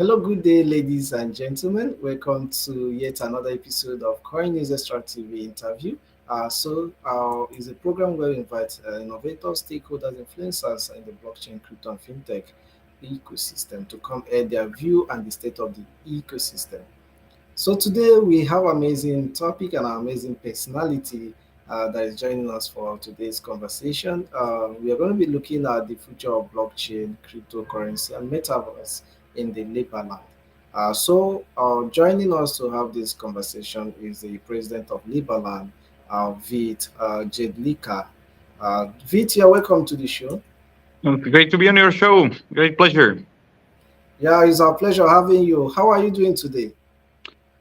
Hello, good day, ladies and gentlemen. Welcome to yet another episode of Coin News Extra TV interview. It's a program where we invite innovators, stakeholders, influencers in the blockchain, crypto, and fintech ecosystem to come air their view and the state of the ecosystem. So today we have amazing topic and an amazing personality that is joining us for today's conversation. We are going to be looking at the future of blockchain, cryptocurrency, and metaverse in the Liberland. Joining us to have this conversation is the President of Liberland, Vit Jedlicka. Vit, you're welcome to the show. Great to be on your show. Great pleasure. Yeah, it's our pleasure having you. How are you doing today?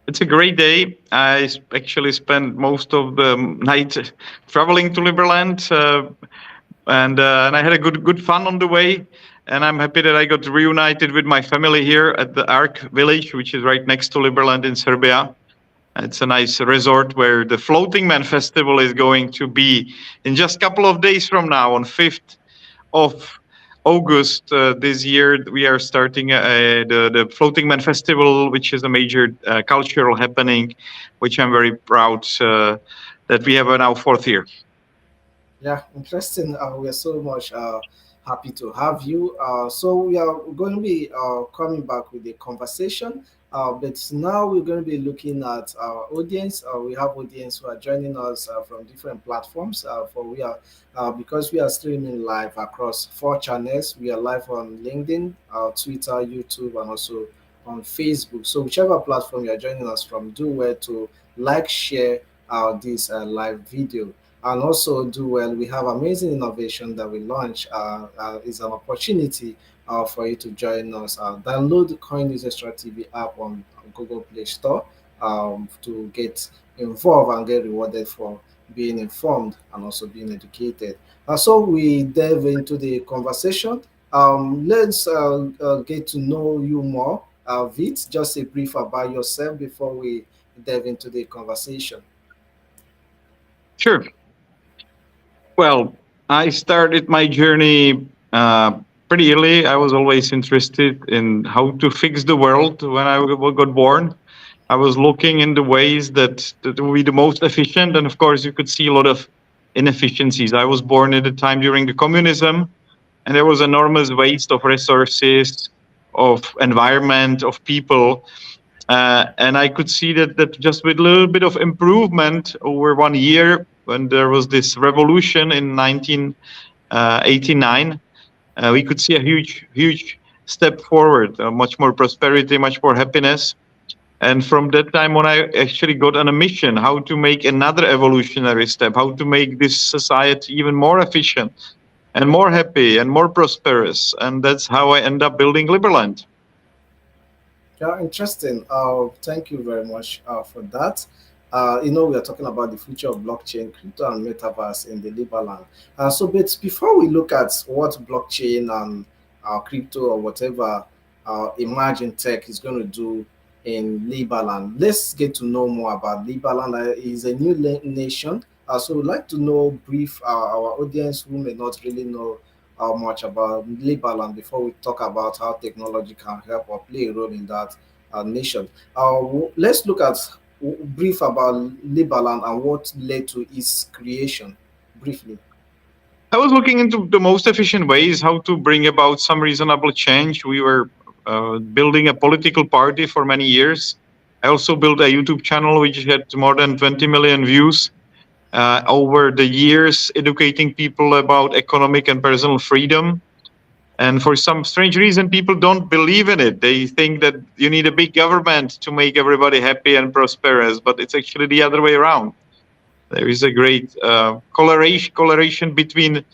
It's a great day. I actually spent most of the night traveling to Liberland, and I had a good fun on the way. And I'm happy that I got reunited with my family here at the Ark village, which is right next to Liberland in Serbia. It's a nice resort where the Floating Man Festival is going to be in just a couple of days from now, on 5th of August this year. We are starting the Floating Man Festival, which is a major cultural happening, which I'm very proud that we have now 4th year. Yeah, interesting. We are so much happy to have you. So we are going to be coming back with a conversation, but now we're going to be looking at our audience. We have audience who are joining us from different platforms. Because we are streaming live across 4 channels. We are live on LinkedIn, Twitter, YouTube, and also on Facebook. So whichever platform you are joining us from, do well to like, share this live video. And also do well, we have amazing innovation that we launch. Is an opportunity for you to join us. Download the Coin News Extra TV app on Google Play Store to get involved and get rewarded for being informed and also being educated. So we delve into the conversation. Let's get to know you more. Vit, just a brief about yourself before we delve into the conversation. Sure. Well, I started my journey pretty early. I was always interested in how to fix the world. When I got born, I was looking in the ways that would be the most efficient. And of course, you could see a lot of inefficiencies. I was born at a time during the communism, and there was enormous waste of resources, of environment, of people. And I could see that just with a little bit of improvement over 1 year, when there was this revolution in 1989, we could see a huge step forward, much more prosperity, much more happiness. And from that time on, I actually got on a mission, how to make another evolutionary step, how to make this society even more efficient and more happy and more prosperous. And that's how I end up building Liberland. Yeah, interesting. Thank you very much for that. We are talking about the future of blockchain, crypto, and metaverse in the Liberland. But before we look at what blockchain and crypto or whatever emerging tech is going to do in Liberland, let's get to know more about Liberland. It's a new nation. So we'd like to know brief our audience who may not really know how much about Liberland before we talk about how technology can help or play a role in that nation. Let's look at brief about Liberland and what led to its creation, briefly. I was looking into the most efficient ways how to bring about some reasonable change. We were building a political party for many years. I also built a YouTube channel which had more than 20 million views over the years, educating people about economic and personal freedom. And for some strange reason, people don't believe in it. They think that you need a big government to make everybody happy and prosperous, but it's actually the other way around. There is a great correlation between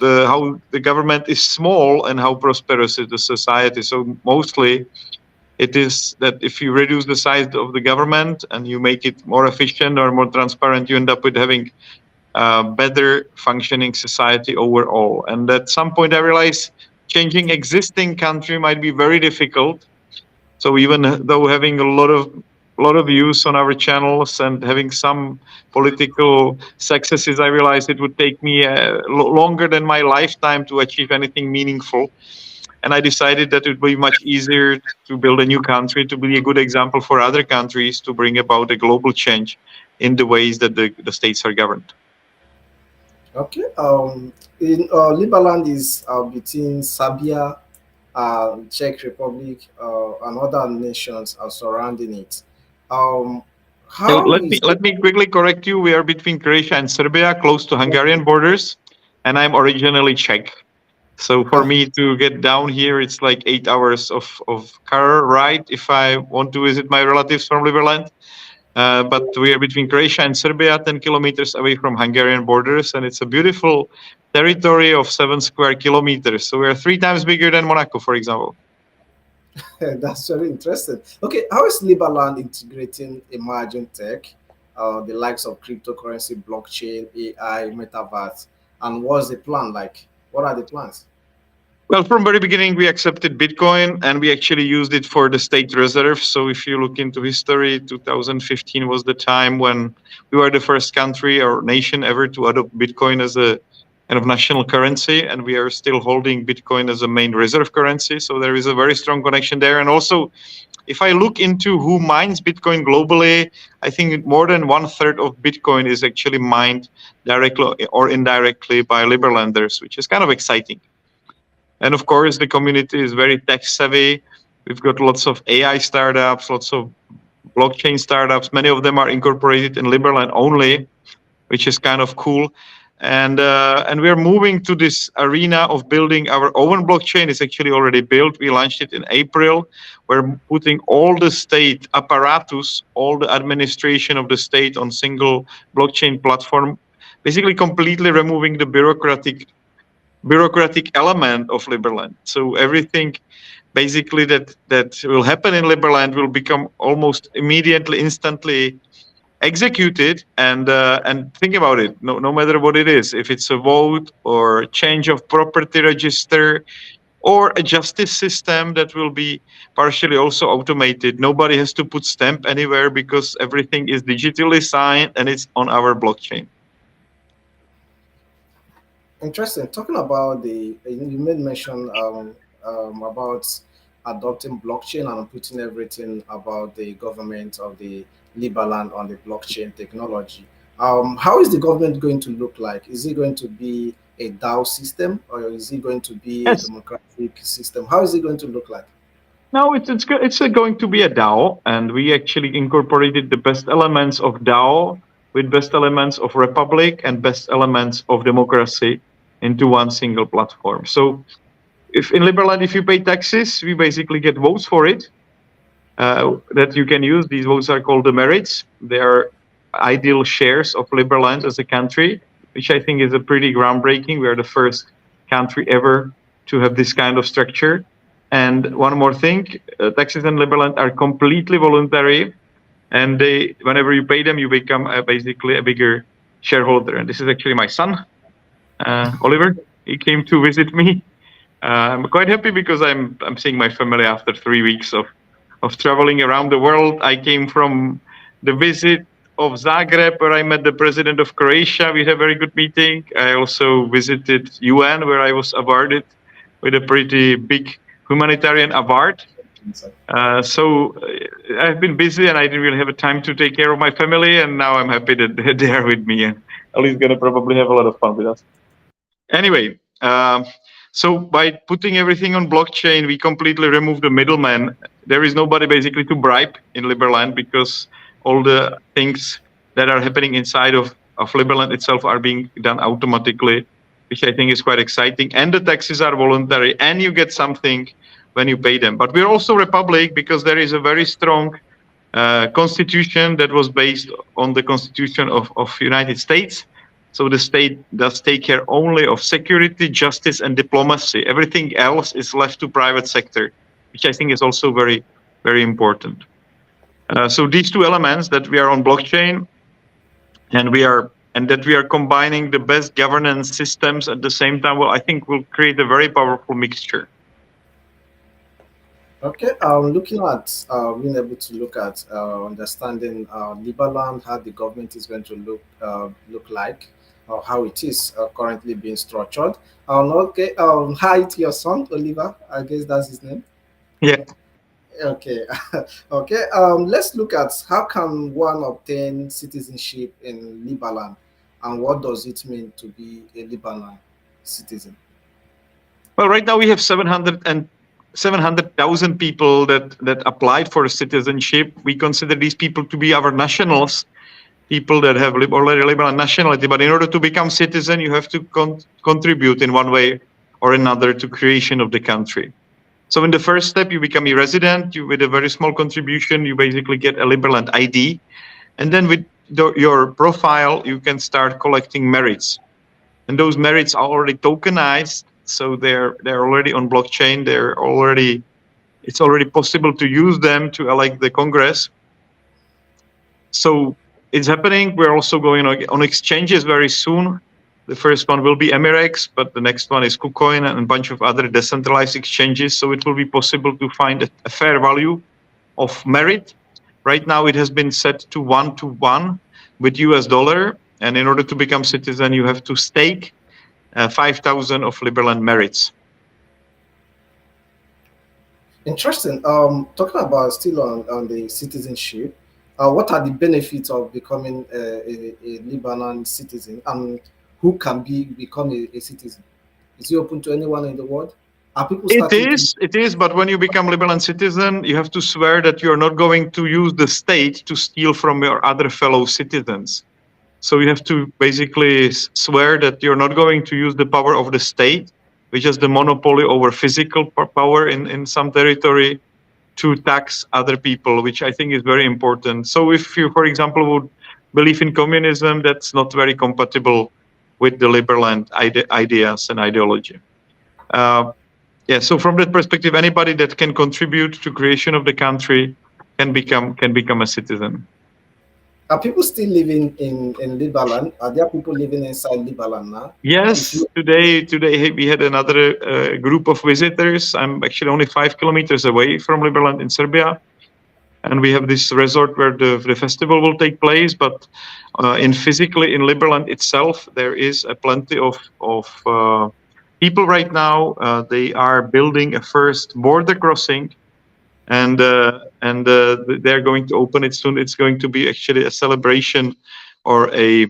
how the government is small and how prosperous is the society. So mostly it is that if you reduce the size of the government and you make it more efficient or more transparent, you end up with having better functioning society overall. And at some point I realized changing existing country might be very difficult. So even though having a lot of views on our channels and having some political successes, I realized it would take me longer than my lifetime to achieve anything meaningful. And I decided that it would be much easier to build a new country, to be a good example for other countries, to bring about a global change in the ways that the states are governed. Okay. In Liberland is between Serbia, Czech Republic, and other nations are surrounding it. Um, how Let me is let me quickly correct you. We are between Croatia and Serbia, close to Hungarian borders, and I'm originally Czech. So for me to get down here, it's like 8 hours of car ride if I want to visit my relatives from Liberland. But we are between Croatia and Serbia, 10 kilometers away from Hungarian borders, and it's a beautiful territory of 7 square kilometers. So we are 3 times bigger than Monaco, for example. that's very interesting. Okay, how is Liberland integrating emerging tech, the likes of cryptocurrency, blockchain, AI, metaverse, and what's the plan like? What are the plans? Well, from very beginning, we accepted Bitcoin and we actually used it for the state reserve. So if you look into history, 2015 was the time when we were the first country or nation ever to adopt Bitcoin as a kind of national currency. And we are still holding Bitcoin as a main reserve currency. So there is a very strong connection there. And also, if I look into who mines Bitcoin globally, I think more than 1/3 of Bitcoin is actually mined directly or indirectly by Liberlanders, which is kind of exciting. And of course, the community is very tech savvy. We've got lots of AI startups, lots of blockchain startups. Many of them are incorporated in Liberland only, which is kind of cool. And we are moving to this arena of building our own blockchain. It's actually already built. We launched it in April. We're putting all the state apparatus, all the administration of the state on single blockchain platform, basically completely removing the bureaucratic element of Liberland. So everything basically that will happen in Liberland will become almost immediately, instantly executed. And think about it. No matter what it is, if it's a vote or change of property register or a justice system that will be partially also automated, nobody has to put stamp anywhere because everything is digitally signed and it's on our blockchain. Interesting. Talking about you made mention about adopting blockchain and putting everything about the government of the Liberland on the blockchain technology. How is the government going to look like? Is it going to be a DAO system or is it going to be a Yes. democratic system? How is it going to look like? No, it's going to be a DAO, and we actually incorporated the best elements of DAO with best elements of Republic and best elements of democracy into one single platform. So, if in Liberland, if you pay taxes, we basically get votes for it that you can use. These votes are called the merits. They are ideal shares of Liberland as a country, which I think is a pretty groundbreaking. We are the first country ever to have this kind of structure. And one more thing, taxes in Liberland are completely voluntary, and whenever you pay them, you become basically a bigger shareholder. And this is actually my son, Oliver. He came to visit me. I'm quite happy because I'm seeing my family after 3 weeks of traveling around the world. I came from the visit of Zagreb, where I met the president of Croatia. We had a very good meeting. I also visited UN, where I was awarded with a pretty big humanitarian award. So I've been busy and I didn't really have a time to take care of my family. And now I'm happy that they're there with me. And Ali's going to probably have a lot of fun with us. Anyway, so by putting everything on blockchain, we completely remove the middleman. There is nobody basically to bribe in Liberland because all the things that are happening inside of Liberland itself are being done automatically, which I think is quite exciting. And the taxes are voluntary, and you get something when you pay them. But we're also Republic because there is a very strong constitution that was based on the Constitution of United States. So the state does take care only of security, justice, and diplomacy. Everything else is left to private sector, which I think is also very, very important. So these two elements, that we are on blockchain and that we are combining the best governance systems at the same time, well, I think will create a very powerful mixture. Okay, looking at being able to look at understanding Liberland, how the government is going to look like. how it is currently being structured. Okay, hi to your son, Oliver. I guess that's his name. Yeah. Okay, okay. Let's look at how can one obtain citizenship in Liberland, and what does it mean to be a Lebanon citizen? Well, right now we have 700,000 people that applied for citizenship. We consider these people to be our nationals, people that have already Lebanon nationality. But in order to become citizen, you have to contribute in one way or another to creation of the country. So in the first step, you become a resident. With a very small contribution, you basically get a Liberland ID, and then with your profile, you can start collecting merits. And those merits are already tokenized, so they're already on blockchain. It's already possible to use them to elect the Congress. So it's happening. We're also going on exchanges very soon. The first one will be Emirex, but the next one is KuCoin and a bunch of other decentralized exchanges. So it will be possible to find a fair value of merit. Right now, it has been set to 1 to 1 with US dollar. And in order to become citizen, you have to stake 5,000 of Liberland merits. Interesting. Talking about still on the citizenship, what are the benefits of becoming a Lebanon citizen, and who can become a citizen? Is it open to anyone in the world? Are people starting to? It is, but when you become Liberland citizen, you have to swear that you're not going to use the state to steal from your other fellow citizens. So you have to basically swear that you're not going to use the power of the state, which is the monopoly over physical power in some territory, to tax other people, which I think is very important. So if you, for example, would believe in communism, that's not very compatible with the Liberland ideas and ideology. Yeah, so from that perspective, anybody that can contribute to creation of the country can become a citizen. Are people still living in Liberland? Are there people living inside Liberland now? If Yes, you, today we had another group of visitors. I'm actually only 5 kilometers away from Liberland in Serbia, and we have this resort where the festival will take place. But in Liberland itself, there is plenty of people right now. They are building a first border crossing, and they're going to open it soon. It's going to be actually a celebration, or a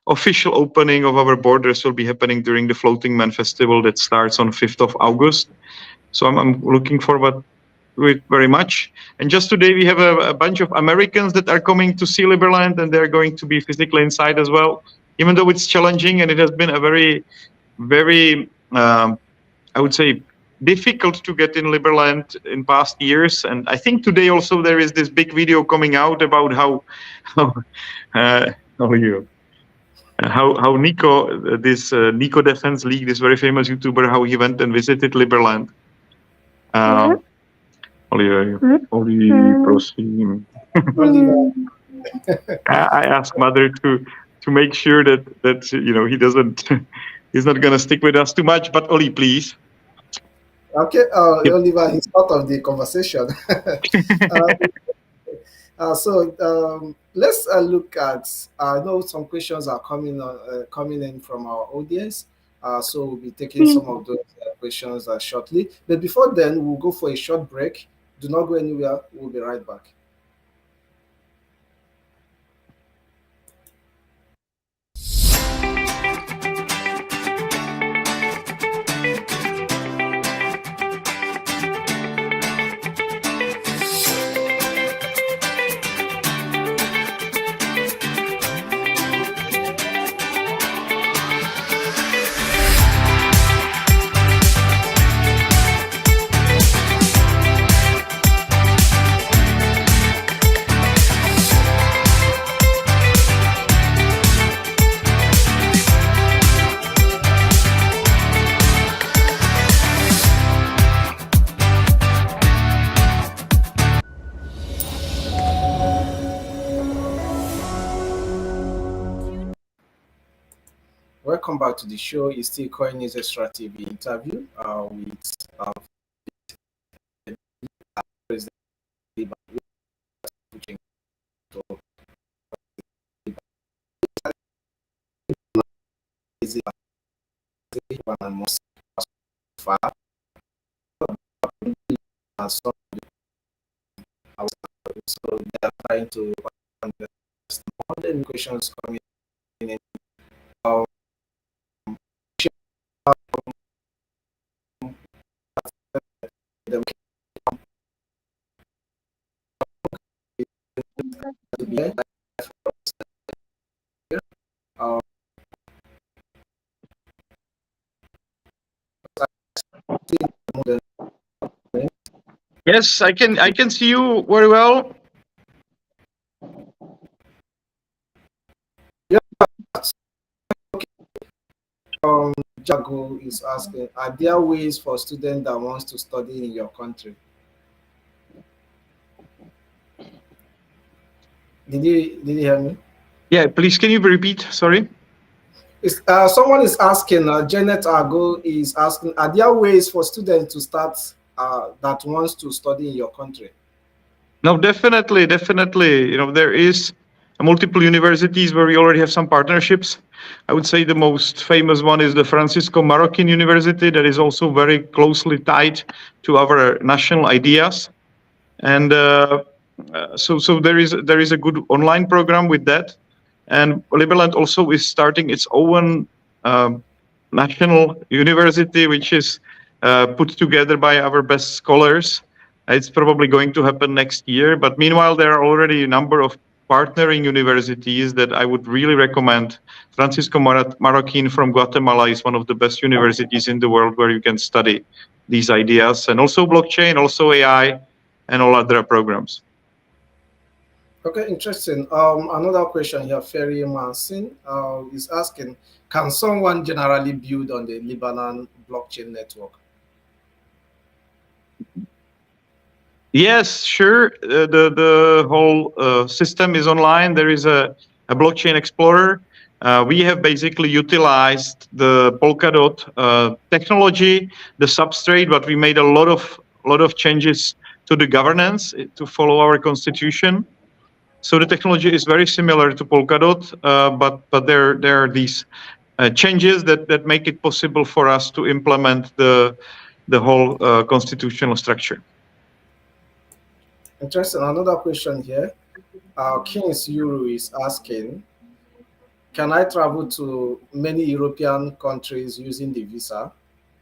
official opening of our borders will be happening during the Floating Man Festival that starts on 5th of August. So I'm looking forward to it very much. And just today we have a bunch of Americans that are coming to see Liberland, and they're going to be physically inside as well. Even though it's challenging and it has been a very, very, I would say, difficult to get in Liberland in past years. And I think today also there is this big video coming out about how Nico, this Nico Defense League, this very famous YouTuber, how he went and visited Liberland. Prosím. I asked mother to make sure that he doesn't, he's not gonna stick with us too much. But Oli, please. okay, Oliver, he's part of the conversation. Let's look at. I know some questions are coming in from our audience. So we'll be taking some of those questions shortly. But before then, we'll go for a short break. Do not go anywhere. We'll be right back. Welcome back to the show. It's still Coin News Extra TV interview with President of Liberland. easy and most far. And some outside. So they are trying to understand all the questions coming in. Um, them to be uh, Yes, I can see you very well. yeah, Jago is asking, are there ways for students that wants to study in your country? Did you hear me? Yeah, please can you repeat? Sorry. Someone is asking, Janet Ago is asking, are there ways for students to start that wants to study in your country? No, definitely. There is multiple universities where we already have some partnerships. I would say the most famous one is the Francisco Marroquin University, that is also very closely tied to our national ideas. And so there is a good online program with that. And Liberland also is starting its own national university, which is put together by our best scholars. It's probably going to happen next year. But meanwhile, there are already a number of partnering universities that I would really recommend. Francisco Marroquin from Guatemala is one of the best universities in the world where you can study these ideas, and also blockchain, also AI, and all other programs. Okay, interesting. Another question here, Ferry Manson is asking, can someone generally build on the Lebanon blockchain network? Yes, sure. The whole system is online. There is a blockchain explorer. We have basically utilized the Polkadot technology, the substrate, but we made a lot of changes to the governance to follow our constitution. So the technology is very similar to Polkadot, but there are these changes that make it possible for us to implement the whole constitutional structure. Interesting. Another question here. Kings Euro is asking, can I travel to many European countries using the visa?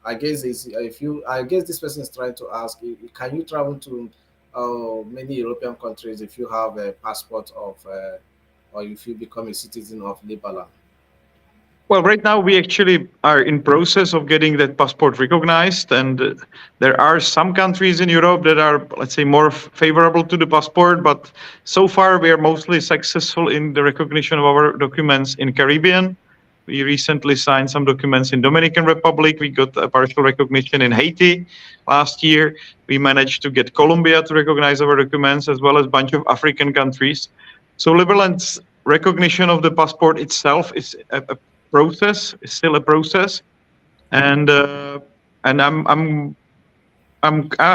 I guess is if you I guess this person is trying to ask, can you travel to many European countries if you have a passport of or if you become a citizen of Liberland? Well, right now we actually are in process of getting that passport recognized, and there are some countries in Europe that are, let's say, more favorable to the passport. But so far, we are mostly successful in the recognition of our documents in Caribbean. We recently signed some documents in Dominican Republic. We got a partial recognition in Haiti last year. We managed to get Colombia to recognize our documents, as well as a bunch of African countries. So Liberland's recognition of the passport itself is a process, is still a process, and I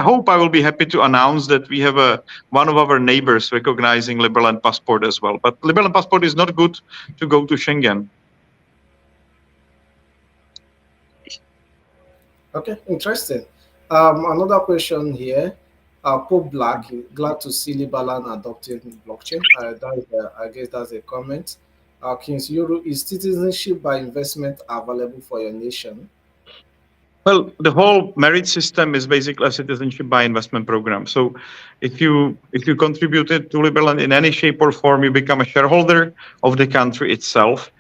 hope I will be happy to announce that we have one of our neighbors recognizing Liberland passport as well. But Liberland passport is not good to go to Schengen. Okay, interesting. Another question here. Pope Black, glad to see Liberland adopting blockchain. I guess that's a comment. Kings Euro, is citizenship by investment available for your nation? Well, the whole merit system is basically a citizenship by investment program. So if you contributed to Liberland in any shape or form, you become a shareholder of the country itself.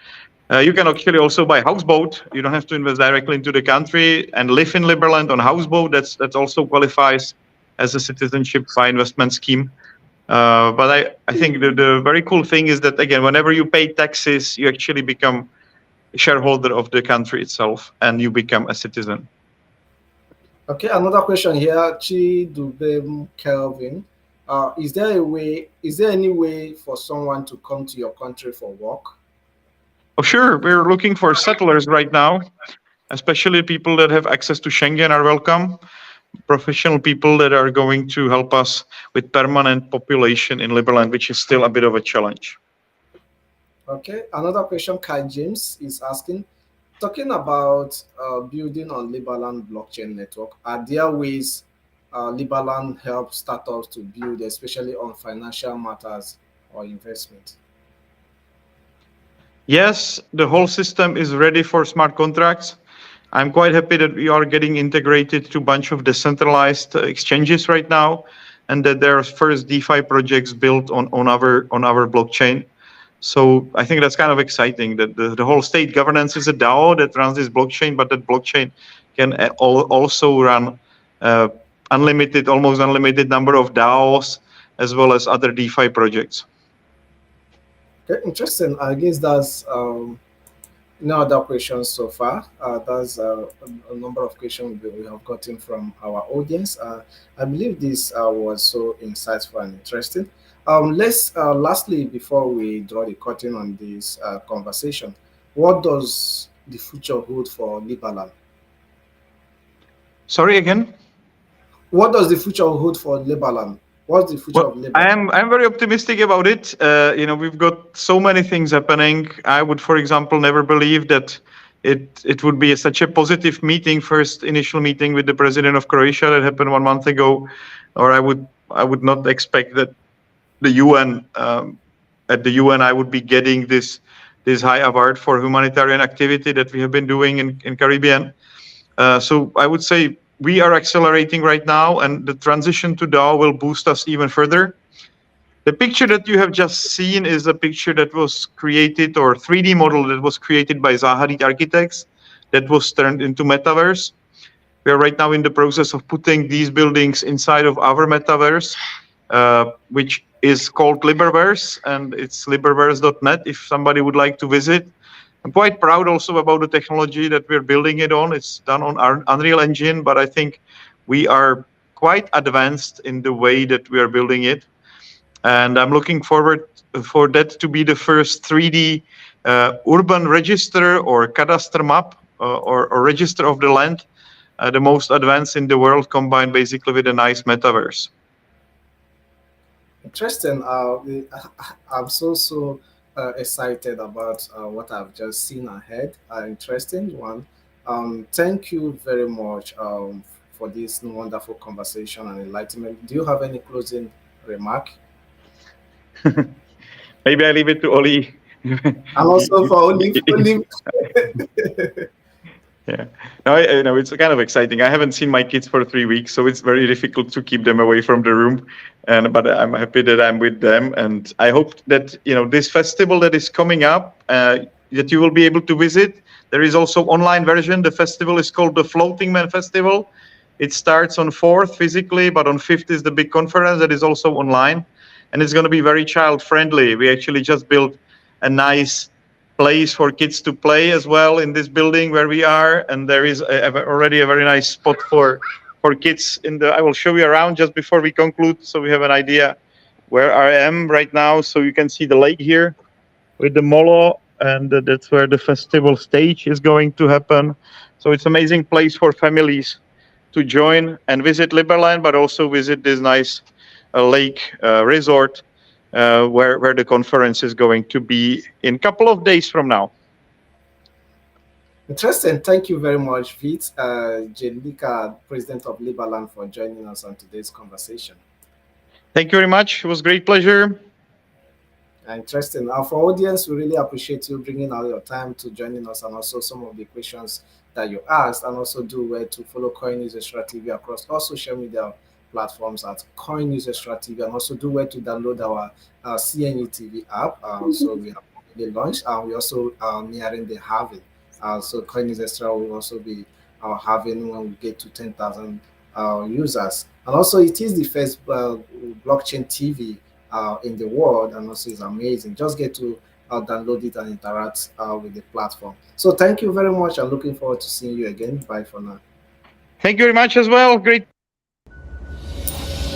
You can actually also buy houseboat. You don't have to invest directly into the country and live in Liberland on houseboat. That also qualifies as a citizenship by investment scheme. But I think the very cool thing is that, again, whenever you pay taxes, you actually become a shareholder of the country itself, and you become a citizen. Okay, another question here. Chi Dubem Kelvin. Is there any way for someone to come to your country for work? Oh, sure. We're looking for settlers right now, especially people that have access to Schengen are welcome. Professional people that are going to help us with permanent population in Liberland, which is still a bit of a challenge. Okay, another question Kai James is asking, Talking about building on Liberland blockchain network, are there ways Liberland helps startups to build, especially on financial matters or investment? Yes, the whole system is ready for smart contracts. I'm quite happy that we are getting integrated to a bunch of decentralized exchanges right now, and that there are first DeFi projects built on our blockchain. So I think that's kind of exciting that the whole state governance is a DAO that runs this blockchain, but that blockchain can also run uh, almost unlimited number of DAOs as well as other DeFi projects. Okay, interesting. I guess that's no other questions so far. That's a number of questions we have gotten from our audience. I believe this was so insightful and interesting. Let's lastly, before we draw the curtain on this conversation, what does the future hold for Liberland? Sorry again. What does the future hold for Liberland? What's the future Well, of I Liberland? am I'm very optimistic about it. We've got so many things happening. I would, for example, never believe that it would be such a positive meeting, first initial meeting with the president of Croatia that happened 1 month ago, or I would not expect that the UN at the UN I would be getting this high award for humanitarian activity that we have been doing in Caribbean. So I would say we are accelerating right now, and the transition to DAO will boost us even further. The picture that you have just seen is a picture that was created, or 3D model that was created by Zahadid Architects, that was turned into Metaverse. We are right now in the process of putting these buildings inside of our Metaverse, which is called Liberverse, and it's liberverse.net if somebody would like to visit. I'm quite proud also about the technology that we're building it on. It's done on our Unreal Engine, but I think we are quite advanced in the way that we are building it. And I'm looking forward for that to be the first 3D urban register or cadastre map or register of the land, the most advanced in the world, combined basically with a nice metaverse. Interesting. I'm so excited about what I've just seen ahead. Interesting one. Thank you very much for this wonderful conversation and enlightenment. Do you have any closing remark? Maybe I leave it to Oli. And also for Olive. Yeah. No, it's kind of exciting. I haven't seen my kids for 3 weeks, so it's very difficult to keep them away from the room. But I'm happy that I'm with them, and I hope that this festival that is coming up, that you will be able to visit. There is also online version. The festival is called the Floating Man Festival. It starts on 4th physically, but on 5th is the big conference that is also online, and it's going to be very child friendly. We actually just built a nice place for kids to play as well in this building where we are, and there is already a very nice spot for kids I will show you around just before we conclude, so we have an idea where I am right now. So you can see the lake here with the molo, and that's where the festival stage is going to happen. So it's an amazing place for families to join and visit Liberland, but also visit this nice lake resort where the conference is going to be in a couple of days from now. Interesting. Thank you very much, Vit Jedlicka, President of Liberland, for joining us on today's conversation. Thank you very much. It was a great pleasure. Interesting. For audience, we really appreciate you bringing out your time to joining us, and also some of the questions that you asked, and also do well to follow Coin News Extra TV across all social media platforms at Coin News Extra TV, and also do well to download our CNU TV app. So we have already launched, and we also are nearing the halving. So Coin News Extra will also be halving when we get to 10,000 users, and also it is the first blockchain TV in the world, and also it's amazing. Just get to download it and interact with the platform. So thank you very much. I'm looking forward to seeing you again. Bye for now. Thank you very much as well. Great